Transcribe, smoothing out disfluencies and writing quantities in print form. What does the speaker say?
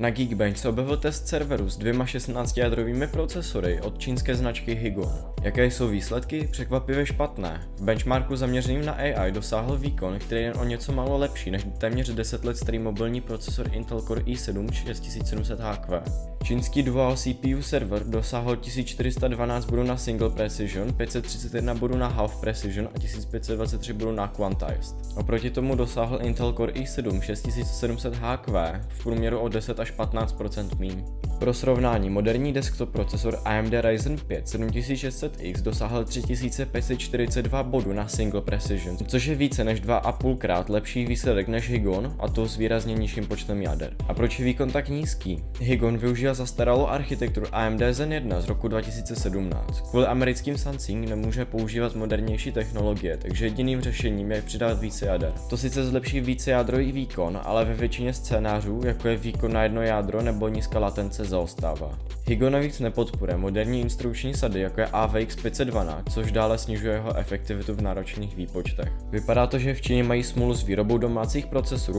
Na Geekbench se objevil test serveru s dvěma 16-jádrovými procesory od čínské značky Higon. Jaké jsou výsledky? Překvapivě špatné. V benchmarku zaměřeným na AI dosáhl výkon, který je o něco málo lepší než téměř 10 let starý mobilní procesor Intel Core i7 6700HQ. Čínský dual CPU server dosáhl 1412 bodů na Single Precision, 531 bodů na Half Precision a 1523 bodů na Quantized. Oproti tomu dosáhl Intel Core i7 6700HQ v průměru o 10 až 15% míň. Pro srovnání, moderní desktop procesor AMD Ryzen 5 7600X dosáhl 3542 bodů na Single Precision, což je více než 2,5 krát lepší výsledek než Higon, a to s výrazně nižším počtem jader. A proč je výkon tak nízký? Higon využívá zastaralou architekturu AMD Zen 1 z roku 2017. Kvůli americkým sankcím nemůže používat modernější technologie, takže jediným řešením je přidat více jader. To sice zlepší vícejádrový výkon, ale ve většině scénářů, jako je výkon na jedno jádro nebo nízká latence, zaostává. Higon navíc nepodporuje moderní instrukční sady, jako je AVX 512, což dále snižuje jeho efektivitu v náročných výpočtech. Vypadá to, že v Číně mají smůlu s výrobou domácích procesorů